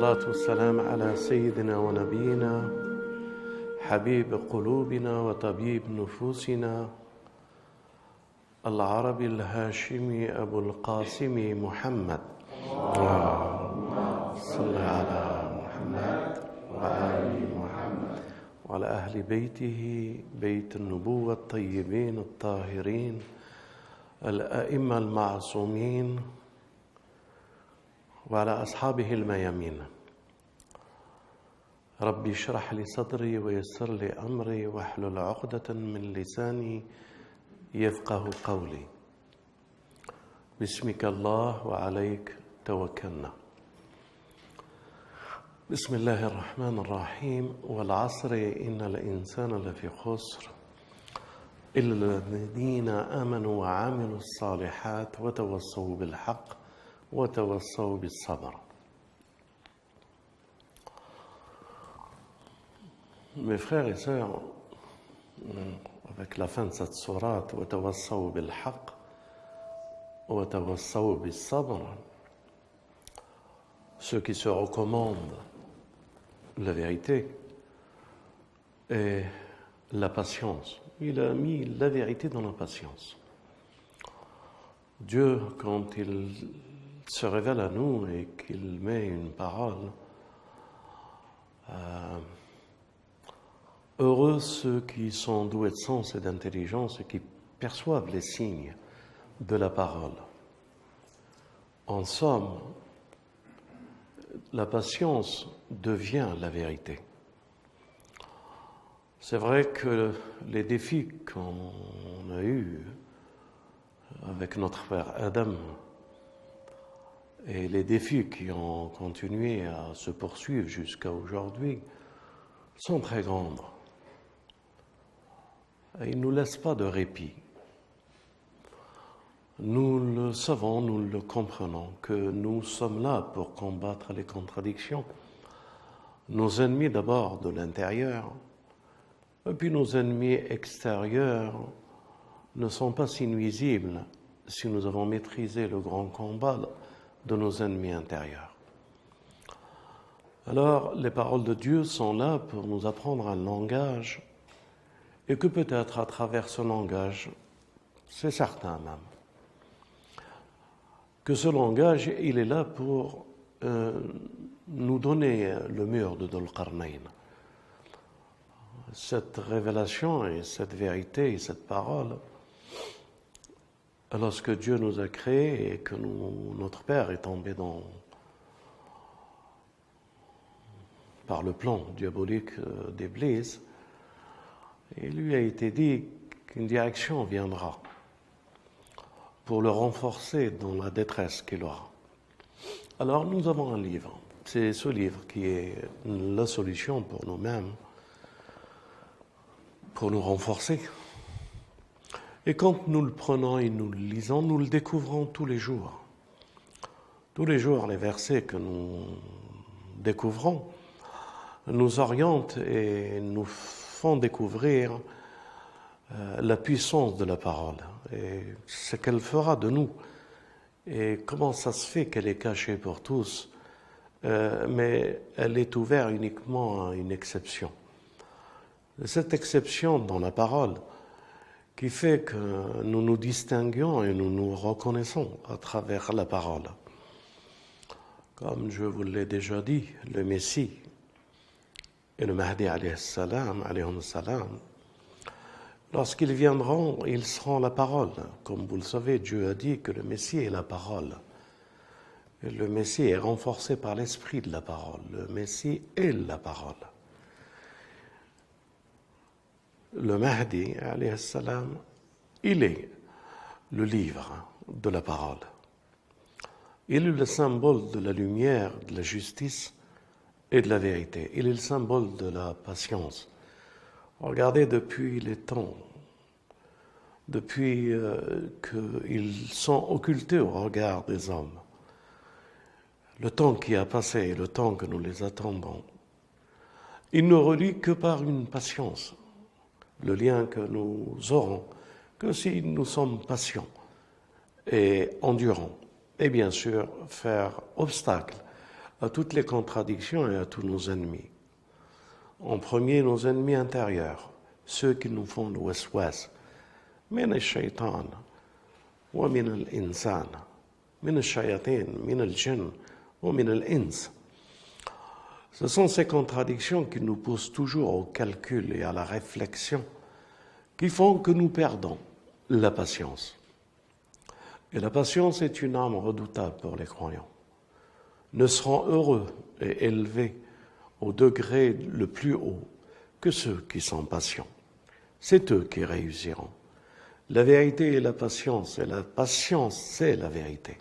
والصلاة والسلام على سيدنا ونبينا حبيب قلوبنا وطبيب نفوسنا العربي الهاشمي أبو القاسم محمد. اللهم صل على محمد وآل محمد وعلى أهل بيته بيت النبوة الطيبين الطاهرين الأئمة المعصومين وعلى أصحابه الميامين. ربي اشرح لي صدري ويسر لي أمري واحلل عقدة من لساني يفقه قولي. باسمك الله وعليك توكلنا. بسم الله الرحمن الرحيم. والعصر إن الإنسان لفي خسر إلا الذين آمنوا وعملوا الصالحات وتوصوا بالحق وتوصوا بالصبر. Mes frères et sœurs, avec la fin de cette sourate, وتوصوا بالحق وتوصوا بالصبر, ceux qui se recommandent la vérité et la patience. Il a mis la vérité dans la patience. Dieu, quand il se révèle à nous et qu'il met une parole, heureux ceux qui sont doués de sens et d'intelligence et qui perçoivent les signes de la parole. En somme, la patience devient la vérité. C'est vrai que les défis qu'on a eus avec notre frère Adam et les défis qui ont continué à se poursuivre jusqu'à aujourd'hui sont très grands. Et ils ne nous laissent pas de répit. Nous le savons, nous le comprenons, que nous sommes là pour combattre les contradictions. Nos ennemis d'abord de l'intérieur, et puis nos ennemis extérieurs ne sont pas si nuisibles si nous avons maîtrisé le grand combat de nos ennemis intérieurs. Alors, les paroles de Dieu sont là pour nous apprendre un langage, et que peut-être à travers ce langage, c'est certain même, que ce langage, il est là pour nous donner le mur de Dhul Qarnayn. Cette révélation et cette vérité et cette parole, lorsque Dieu nous a créés et que notre Père est tombé par le plan diabolique d'Iblis, il lui a été dit qu'une direction viendra pour le renforcer dans la détresse qu'il aura. Alors nous avons un livre. C'est ce livre qui est la solution pour nous-mêmes, pour nous renforcer. Et quand nous le prenons et nous le lisons, nous le découvrons tous les jours. Tous les jours, les versets que nous découvrons nous orientent et nous font découvrir la puissance de la parole et ce qu'elle fera de nous et comment ça se fait qu'elle est cachée pour tous, mais elle est ouverte uniquement à une exception. Cette exception dans la parole qui fait que nous nous distinguons et nous nous reconnaissons à travers la parole. Comme je vous l'ai déjà dit, le Messie et le Mahdi alayhi salam, lorsqu'ils viendront, ils seront la parole. Comme vous le savez, Dieu a dit que le Messie est la parole. Et le Messie est renforcé par l'esprit de la parole. Le Messie est la parole. Le Mahdi, alayhi salam, il est le livre de la parole. Il est le symbole de la lumière, de la justice et de la vérité. Il est le symbole de la patience. Regardez depuis les temps, depuis qu'ils sont occultés au regard des hommes, le temps qui a passé et le temps que nous les attendons, ils ne relient que par une patience. Le lien que nous aurons, que si nous sommes patients et endurants, et bien sûr faire obstacle à toutes les contradictions et à tous nos ennemis. En premier, nos ennemis intérieurs, ceux qui nous font le waswas, من الشيطان ومن الإنسان من الشياطين من الجن ومن الإنس. Ce sont ces contradictions qui nous poussent toujours au calcul et à la réflexion qui font que nous perdons la patience. Et la patience est une arme redoutable pour les croyants. Ne seront heureux et élevés au degré le plus haut que ceux qui sont patients. C'est eux qui réussiront. La vérité est la patience, et la patience, c'est la vérité.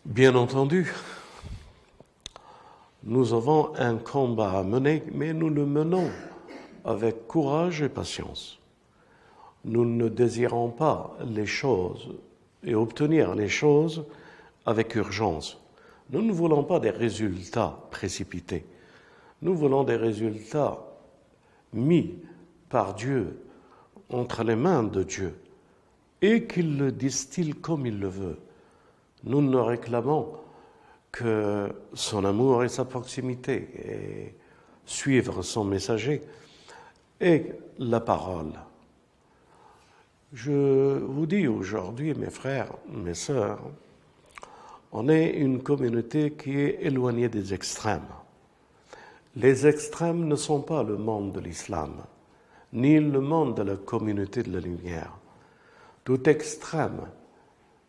Bien entendu, nous avons un combat à mener, mais nous le menons avec courage et patience. Nous ne désirons pas les choses et obtenir les choses avec urgence. Nous ne voulons pas des résultats précipités. Nous voulons des résultats mis par Dieu entre les mains de Dieu et qu'il le distille comme il le veut. Nous ne réclamons que son amour et sa proximité et suivre son messager et la parole. Je vous dis aujourd'hui, mes frères, mes sœurs, on est une communauté qui est éloignée des extrêmes. Les extrêmes ne sont pas le monde de l'islam, ni le monde de la communauté de la lumière. Tout extrême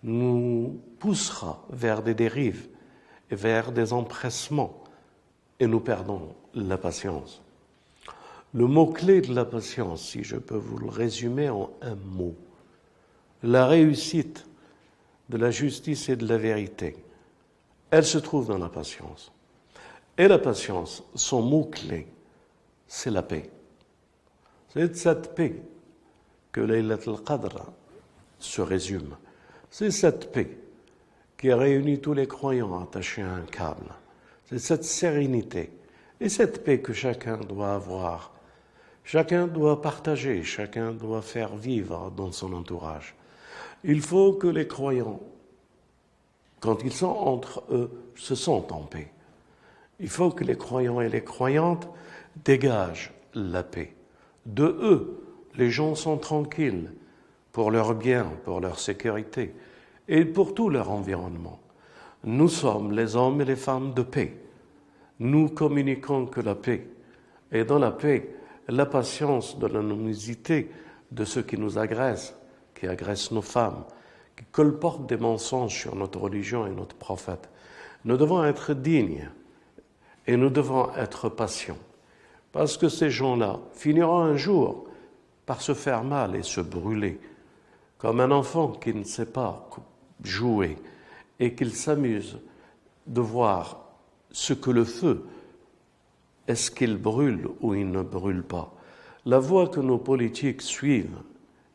nous poussera vers des dérives et vers des empressements, et nous perdons la patience. Le mot-clé de la patience, si je peux vous le résumer en un mot, la réussite de la justice et de la vérité, elle se trouve dans la patience. Et la patience, son mot-clé, c'est la paix. C'est de cette paix que Laylat al-Qadr se résume. C'est cette paix qui a réuni tous les croyants attachés à un câble. C'est cette sérénité et cette paix que chacun doit avoir. Chacun doit partager, chacun doit faire vivre dans son entourage. Il faut que les croyants, quand ils sont entre eux, se sentent en paix. Il faut que les croyants et les croyantes dégagent la paix. De eux, les gens sont tranquilles pour leur bien, pour leur sécurité et pour tout leur environnement. Nous sommes les hommes et les femmes de paix. Nous communiquons que la paix. Et dans la paix, la patience de l'animosité de ceux qui nous agressent, qui agressent nos femmes, qui colportent des mensonges sur notre religion et notre prophète. Nous devons être dignes et nous devons être patients. Parce que ces gens-là finiront un jour par se faire mal et se brûler, comme un enfant qui ne sait pas jouer et qu'il s'amuse de voir ce que le feu, est-ce qu'il brûle ou il ne brûle pas. La voie que nos politiques suivent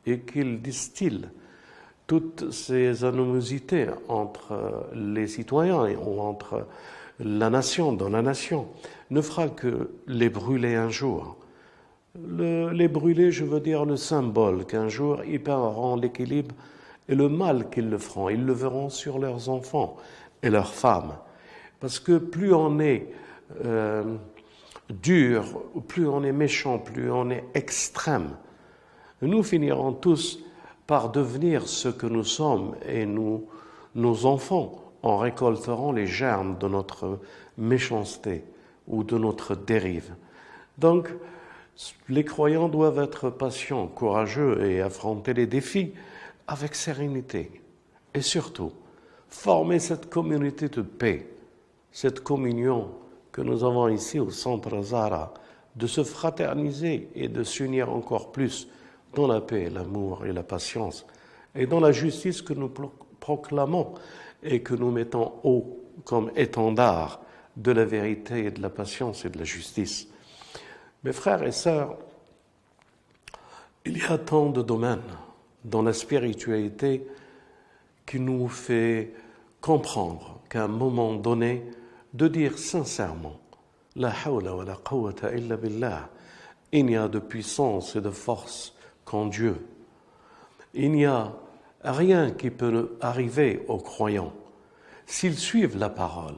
et qu'ils distillent toutes ces animosités entre les citoyens ou entre la nation dans la nation ne fera que les brûler un jour. Les brûler, je veux dire le symbole qu'un jour ils perdront l'équilibre et le mal qu'ils le feront. Ils le verront sur leurs enfants et leurs femmes. Parce que plus on est dur, plus on est méchant, plus on est extrême, nous finirons tous par devenir ce que nous sommes et nos enfants en récolteront les germes de notre méchanceté ou de notre dérive. Donc, les croyants doivent être patients, courageux et affronter les défis avec sérénité. Et surtout, former cette communauté de paix, cette communion que nous avons ici au Centre Zahra, de se fraterniser et de s'unir encore plus dans la paix, l'amour et la patience, et dans la justice que nous proclamons et que nous mettons haut comme étendard de la vérité et de la patience et de la justice. Mes frères et sœurs, il y a tant de domaines dans la spiritualité qui nous fait comprendre qu'à un moment donné, de dire sincèrement « La hawla wa la quwwata illa billah » il n'y a de puissance et de force qu'en Dieu. Il n'y a rien qui peut arriver aux croyants s'ils suivent la parole,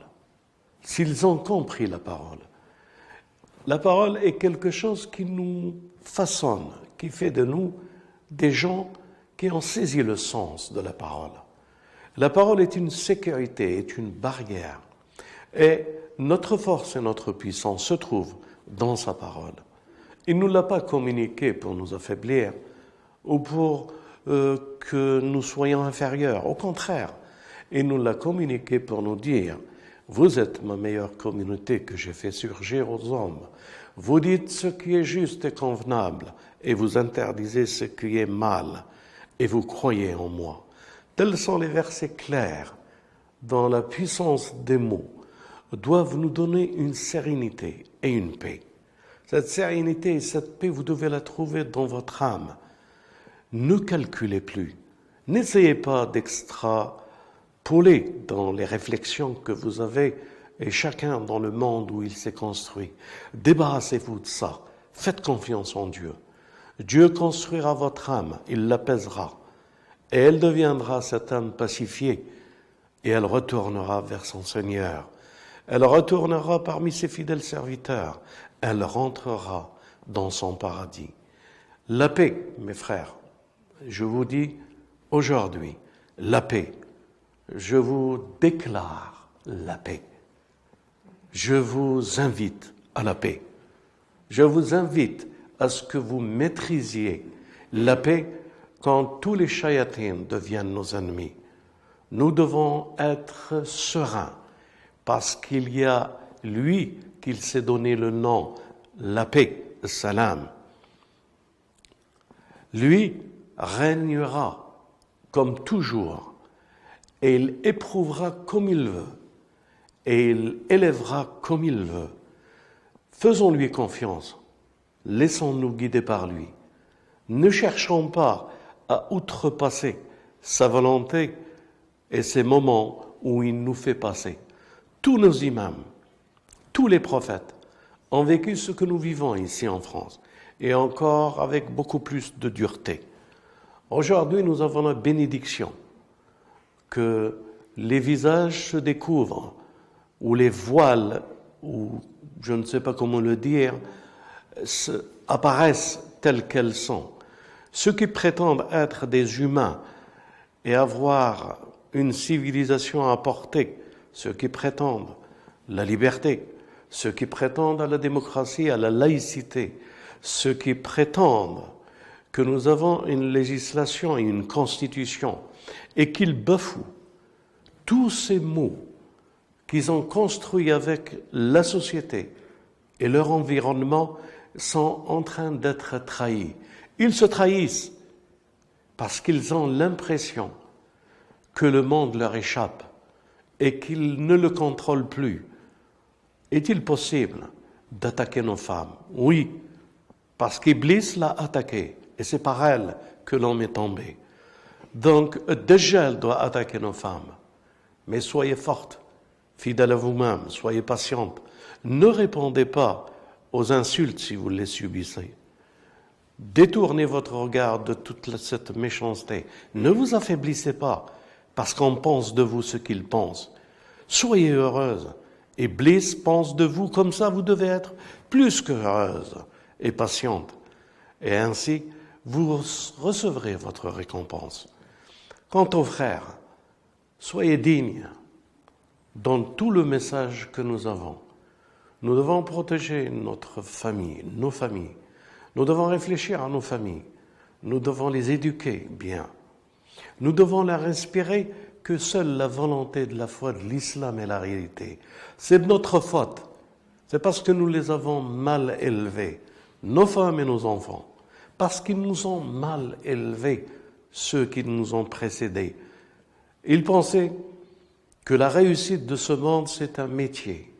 s'ils ont compris la parole. La parole est quelque chose qui nous façonne, qui fait de nous des gens qui ont saisi le sens de la parole. La parole est une sécurité, est une barrière. Et notre force et notre puissance se trouvent dans sa parole. Il ne nous l'a pas communiqué pour nous affaiblir ou pour que nous soyons inférieurs. Au contraire, il nous l'a communiqué pour nous dire « Vous êtes ma meilleure communauté que j'ai fait surgir aux hommes. Vous dites ce qui est juste et convenable et vous interdisez ce qui est mal et vous croyez en moi. » Tels sont les versets clairs dans la puissance des mots doivent nous donner une sérénité et une paix. Cette sérénité et cette paix, vous devez la trouver dans votre âme. Ne calculez plus. N'essayez pas d'extrapoler dans les réflexions que vous avez et chacun dans le monde où il s'est construit. Débarrassez-vous de ça. Faites confiance en Dieu. Dieu construira votre âme, il l'apaisera. Et elle deviendra cette âme pacifiée et elle retournera vers son Seigneur. Elle retournera parmi ses fidèles serviteurs. Elle rentrera dans son paradis. La paix, mes frères, je vous dis aujourd'hui, la paix. Je vous déclare la paix. Je vous invite à la paix. Je vous invite à ce que vous maîtrisiez la paix quand tous les shayatines deviennent nos ennemis. Nous devons être sereins parce qu'il y a lui qu'il s'est donné le nom, la paix, salam. Lui régnera comme toujours et il éprouvera comme il veut et il élèvera comme il veut. Faisons-lui confiance, laissons-nous guider par lui. Ne cherchons pas à outrepasser sa volonté et ces moments où il nous fait passer. Tous nos imams, tous les prophètes ont vécu ce que nous vivons ici en France, et encore avec beaucoup plus de dureté. Aujourd'hui, nous avons la bénédiction que les visages se découvrent, ou les voiles, ou je ne sais pas comment le dire, apparaissent telles qu'elles sont. Ceux qui prétendent être des humains et avoir une civilisation à porter, ceux qui prétendent la liberté, ceux qui prétendent à la démocratie, à la laïcité, ceux qui prétendent que nous avons une législation et une constitution et qu'ils bafouent tous ces mots qu'ils ont construits avec la société et leur environnement sont en train d'être trahis. Ils se trahissent parce qu'ils ont l'impression que le monde leur échappe et qu'ils ne le contrôlent plus. Est-il possible d'attaquer nos femmes? Oui, parce qu'Iblis l'a attaqué et c'est par elle que l'homme est tombé. Donc, Dajjal doit attaquer nos femmes. Mais soyez fortes, fidèles à vous-même, soyez patientes. Ne répondez pas aux insultes si vous les subissez. Détournez votre regard de toute cette méchanceté. Ne vous affaiblissez pas parce qu'on pense de vous ce qu'il pense. Soyez heureuse. Iblis pense de vous comme ça, vous devez être plus que heureuse et patiente. Et ainsi, vous recevrez votre récompense. Quant aux frères, soyez dignes dans tout le message que nous avons. Nous devons protéger notre famille, nos familles. Nous devons réfléchir à nos familles. Nous devons les éduquer bien. Nous devons leur inspirer que seule la volonté de la foi de l'islam est la réalité. C'est de notre faute. C'est parce que nous les avons mal élevés, nos femmes et nos enfants. Parce qu'ils nous ont mal élevés, ceux qui nous ont précédés. Ils pensaient que la réussite de ce monde, c'est un métier.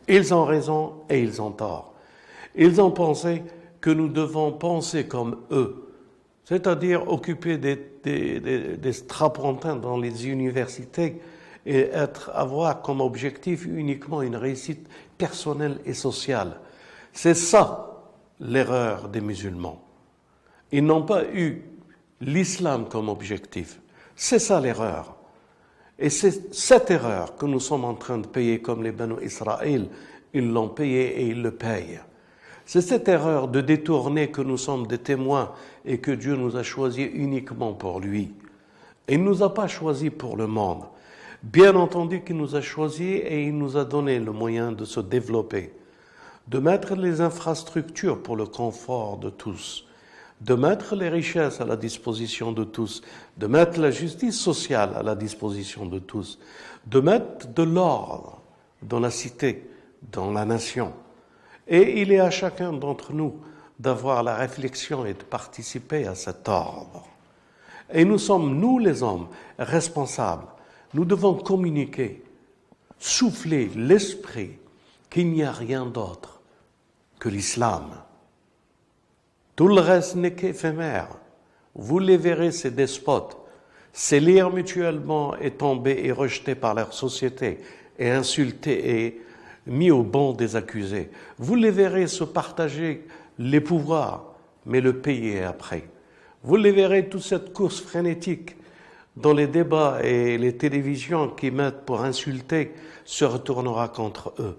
Ils ont raison et ils ont tort. Ils ont pensé que nous devons penser comme eux, c'est-à-dire occuper des strapontins dans les universités et avoir comme objectif uniquement une réussite personnelle et sociale. C'est ça l'erreur des musulmans. Ils n'ont pas eu l'islam comme objectif. C'est ça l'erreur. Et c'est cette erreur que nous sommes en train de payer comme les Banu Israël, ils l'ont payé et ils le payent. C'est cette erreur de détourner que nous sommes des témoins et que Dieu nous a choisis uniquement pour lui. Il ne nous a pas choisis pour le monde. Bien entendu qu'il nous a choisis et il nous a donné le moyen de se développer, de mettre les infrastructures pour le confort de tous, de mettre les richesses à la disposition de tous, de mettre la justice sociale à la disposition de tous, de mettre de l'ordre dans la cité, dans la nation. Et il est à chacun d'entre nous d'avoir la réflexion et de participer à cet ordre. Et nous sommes, nous les hommes, responsables. Nous devons communiquer, souffler l'esprit qu'il n'y a rien d'autre que l'islam. Tout le reste n'est qu'éphémère. Vous les verrez, ces despotes, s'élire mutuellement et tomber et rejetés par leur société et insultés et mis au banc des accusés. Vous les verrez se partager les pouvoirs, mais le payer après. Vous les verrez, toute cette course frénétique dans les débats et les télévisions qui mettent pour insulter se retournera contre eux,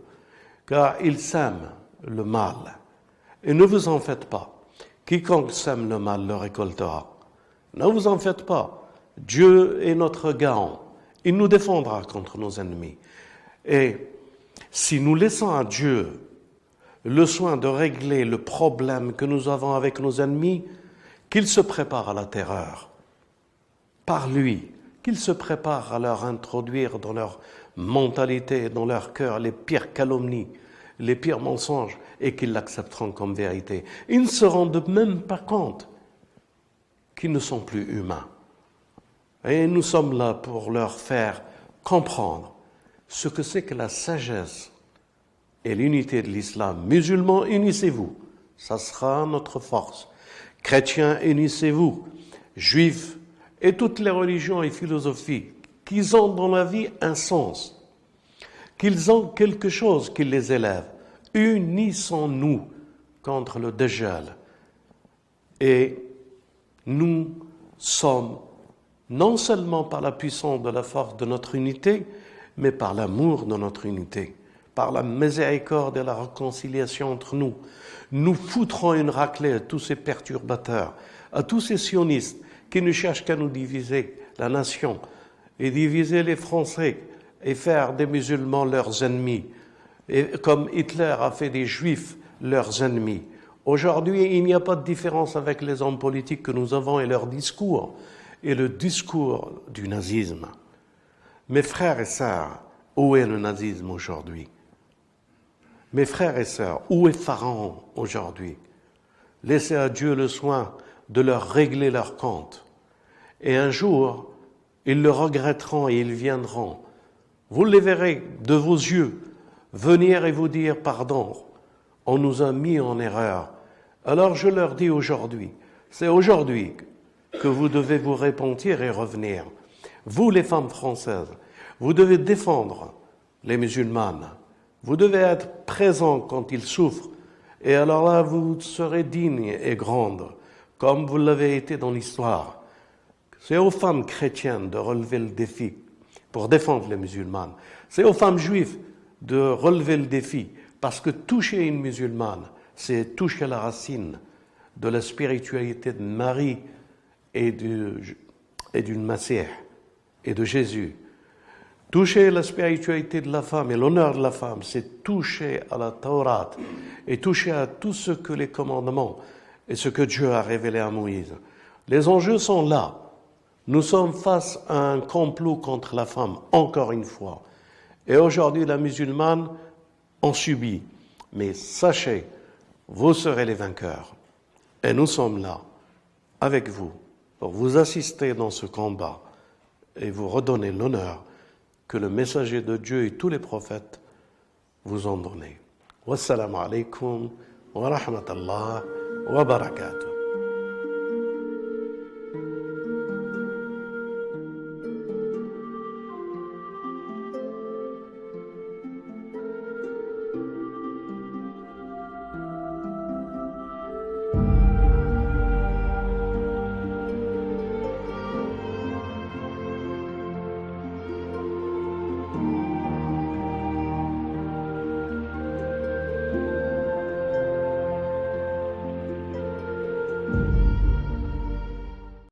car ils sèment le mal. Et ne vous en faites pas. Quiconque sème le mal le récoltera. Ne vous en faites pas. Dieu est notre garant. Il nous défendra contre nos ennemis. Et si nous laissons à Dieu le soin de régler le problème que nous avons avec nos ennemis, qu'il se prépare à la terreur. Par lui, qu'il se prépare à leur introduire dans leur mentalité, dans leur cœur, les pires calomnies, les pires mensonges, et qu'ils l'accepteront comme vérité. Ils ne se rendent même pas compte qu'ils ne sont plus humains. Et nous sommes là pour leur faire comprendre ce que c'est que la sagesse et l'unité de l'islam. Musulmans, unissez-vous, ça sera notre force. Chrétiens, unissez-vous. Juifs et toutes les religions et philosophies, qu'ils ont dans la vie un sens, qu'ils ont quelque chose qui les élève. Unissons-nous contre le Dajjal. Et nous sommes, non seulement par la puissance de la force de notre unité, mais par l'amour de notre unité, par la miséricorde et la réconciliation entre nous. Nous foutrons une raclée à tous ces perturbateurs, à tous ces sionistes qui ne cherchent qu'à nous diviser la nation et diviser les Français et faire des musulmans leurs ennemis. Et comme Hitler a fait des Juifs leurs ennemis. Aujourd'hui, il n'y a pas de différence avec les hommes politiques que nous avons et leur discours, et le discours du nazisme. Mes frères et sœurs, où est le nazisme aujourd'hui? Mes frères et sœurs, où est Pharaon aujourd'hui? Laissez à Dieu le soin de leur régler leur compte. Et un jour, ils le regretteront et ils viendront. Vous les verrez de vos yeux venir et vous dire pardon, on nous a mis en erreur. Alors je leur dis aujourd'hui, c'est aujourd'hui que vous devez vous repentir et revenir. Vous les femmes françaises, vous devez défendre les musulmanes. Vous devez être présents quand ils souffrent. Et alors là, vous serez dignes et grandes, comme vous l'avez été dans l'histoire. C'est aux femmes chrétiennes de relever le défi pour défendre les musulmanes. C'est aux femmes juives de relever le défi, parce que toucher une musulmane, c'est toucher la racine de la spiritualité de Marie et d'une Massih et de Jésus. Toucher la spiritualité de la femme et l'honneur de la femme, c'est toucher à la Torah et toucher à tout ce que les commandements et ce que Dieu a révélé à Moïse. Les enjeux sont là. Nous sommes face à un complot contre la femme, encore une fois. Et aujourd'hui, la musulmane en subit. Mais sachez, vous serez les vainqueurs. Et nous sommes là, avec vous, pour vous assister dans ce combat et vous redonner l'honneur que le messager de Dieu et tous les prophètes vous ont donné. Wassalamu alaikum wa rahmatullah wa barakatuh.